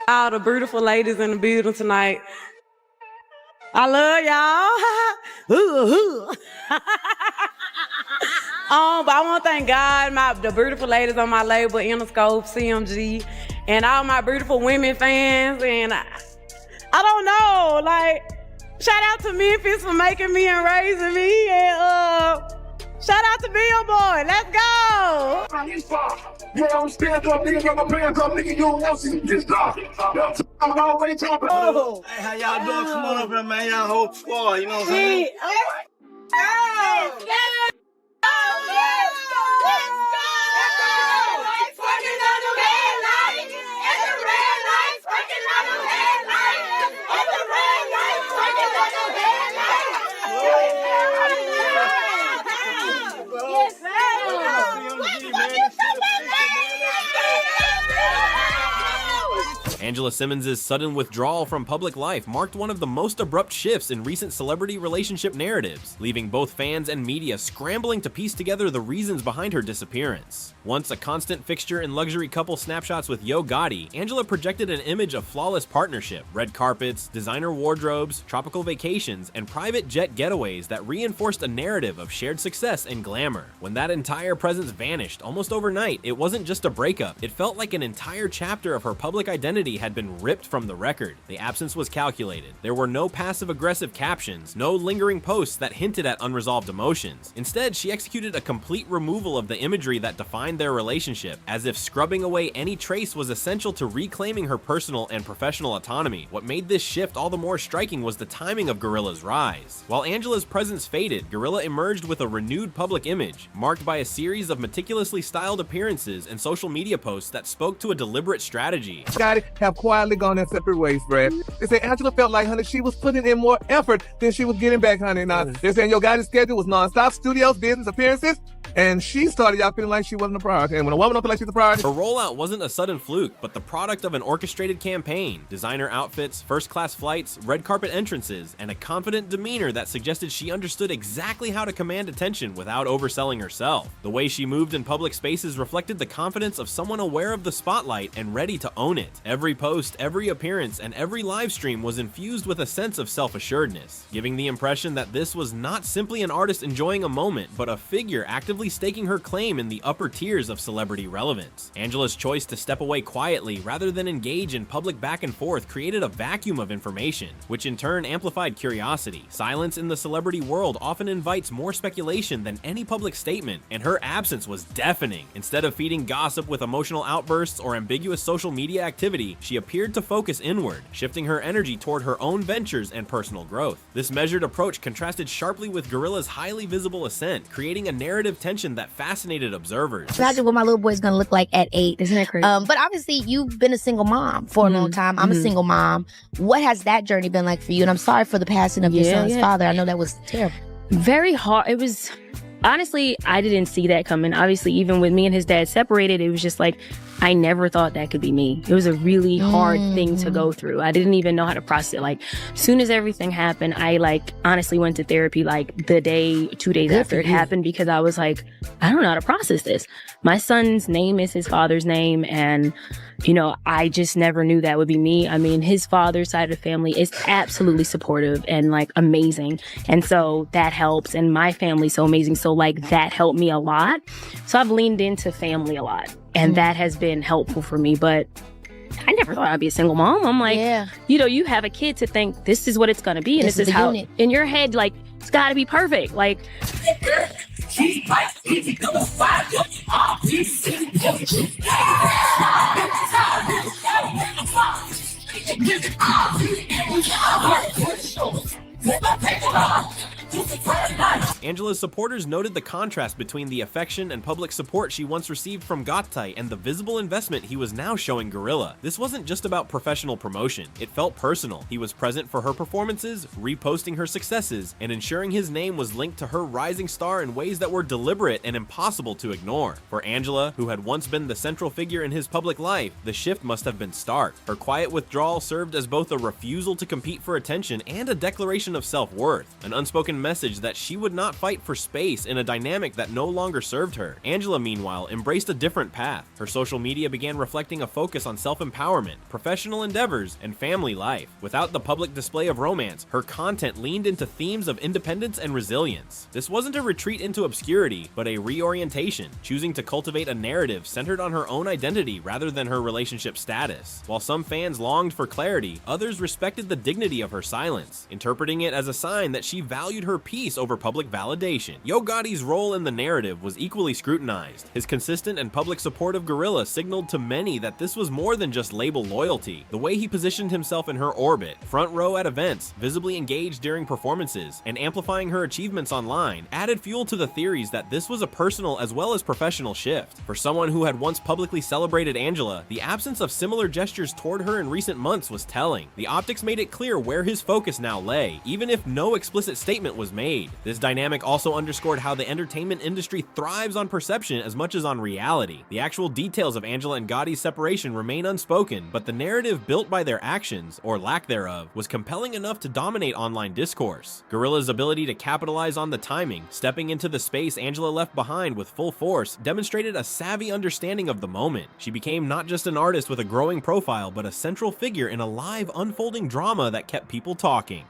All the beautiful ladies in the building tonight. I love y'all. But I want to thank God, the beautiful ladies on my label, Interscope, CMG, and all my beautiful women fans. And I don't know, like, shout out to Memphis for making me and raising me. And shout out to Billboard. Let's go. You don't stand up, nigga, got my pants up, nigga, you don't want to see this stuff. I'm already talking. Hey, how y'all doing? Come on up here, man. Y'all whole squad, you know what I'm saying? Angela Simmons' sudden withdrawal from public life marked one of the most abrupt shifts in recent celebrity relationship narratives, leaving both fans and media scrambling to piece together the reasons behind her disappearance. Once a constant fixture in luxury couple snapshots with Gotti, Angela projected an image of flawless partnership, red carpets, designer wardrobes, tropical vacations, and private jet getaways that reinforced a narrative of shared success and glamour. When that entire presence vanished almost overnight, it wasn't just a breakup, it felt like an entire chapter of her public identity had been ripped from the record. The absence was calculated. There were no passive-aggressive captions, no lingering posts that hinted at unresolved emotions. Instead, she executed a complete removal of the imagery that defined their relationship, as if scrubbing away any trace was essential to reclaiming her personal and professional autonomy. What made this shift all the more striking was the timing of GloRilla's rise. While Angela's presence faded, GloRilla emerged with a renewed public image, marked by a series of meticulously styled appearances and social media posts that spoke to a deliberate strategy. Gotti have quietly gone their separate ways, Brad. They say Angela felt like, honey, she was putting in more effort than she was getting back, honey. Now, they're saying your Gotti's schedule was nonstop, studios, business, appearances, and she started out feeling like she wasn't a priority. And when a woman don't feel like she's a priority... Her rollout wasn't a sudden fluke, but the product of an orchestrated campaign. Designer outfits, first-class flights, red carpet entrances, and a confident demeanor that suggested she understood exactly how to command attention without overselling herself. The way she moved in public spaces reflected the confidence of someone aware of the spotlight and ready to own it. Every post, every appearance, and every live stream was infused with a sense of self-assuredness, giving the impression that this was not simply an artist enjoying a moment, but a figure actively staking her claim in the upper tiers of celebrity relevance. Angela's choice to step away quietly rather than engage in public back and forth created a vacuum of information, which in turn amplified curiosity. Silence in the celebrity world often invites more speculation than any public statement, and her absence was deafening. Instead of feeding gossip with emotional outbursts or ambiguous social media activity, she appeared to focus inward, shifting her energy toward her own ventures and personal growth. This measured approach contrasted sharply with GloRilla's highly visible ascent, creating a narrative tension that fascinated observers. Imagine what my little boy's gonna look like at 8. Isn't that crazy? But obviously, you've been a single mom for a long time. I'm a single mom. What has that journey been like for you? And I'm sorry for the passing of your son's father. I know that was terrible. Very hard. It was... Honestly, I didn't see that coming. Obviously, even with me and his dad separated, it was just like, I never thought that could be me. It was a really hard thing to go through. I didn't even know how to process it. Like, as soon as everything happened, I honestly went to therapy the day, 2 days after it happened, because I was like, I don't know how to process this. My son's name is his father's name, and I just never knew that would be me. I mean, his father's side of the family is absolutely supportive and amazing. And so that helps. And my family's so amazing. So that helped me a lot. So I've leaned into family a lot, and that has been helpful for me. But I never thought I'd be a single mom. I'm like, you have a kid to think this is what it's going to be. And this is how in your head, it's got to be perfect. Angela's supporters noted the contrast between the affection and public support she once received from Gotti and the visible investment he was now showing GloRilla. This wasn't just about professional promotion, it felt personal. He was present for her performances, reposting her successes, and ensuring his name was linked to her rising star in ways that were deliberate and impossible to ignore. For Angela, who had once been the central figure in his public life, the shift must have been stark. Her quiet withdrawal served as both a refusal to compete for attention and a declaration of self-worth, an unspoken message that she would not not fight for space in a dynamic that no longer served her. Angela, meanwhile, embraced a different path. Her social media began reflecting a focus on self-empowerment, professional endeavors, and family life. Without the public display of romance, her content leaned into themes of independence and resilience. This wasn't a retreat into obscurity, but a reorientation, choosing to cultivate a narrative centered on her own identity rather than her relationship status. While some fans longed for clarity, others respected the dignity of her silence, interpreting it as a sign that she valued her peace over public validation. Yo Gotti's role in the narrative was equally scrutinized. His consistent and public support of GloRilla signaled to many that this was more than just label loyalty. The way he positioned himself in her orbit, front row at events, visibly engaged during performances, and amplifying her achievements online, added fuel to the theories that this was a personal as well as professional shift. For someone who had once publicly celebrated Angela, the absence of similar gestures toward her in recent months was telling. The optics made it clear where his focus now lay, even if no explicit statement was made. This dynamic also underscored how the entertainment industry thrives on perception as much as on reality. The actual details of Angela and Gotti's separation remain unspoken, but the narrative built by their actions, or lack thereof, was compelling enough to dominate online discourse. GloRilla's ability to capitalize on the timing, stepping into the space Angela left behind with full force, demonstrated a savvy understanding of the moment. She became not just an artist with a growing profile, but a central figure in a live, unfolding drama that kept people talking.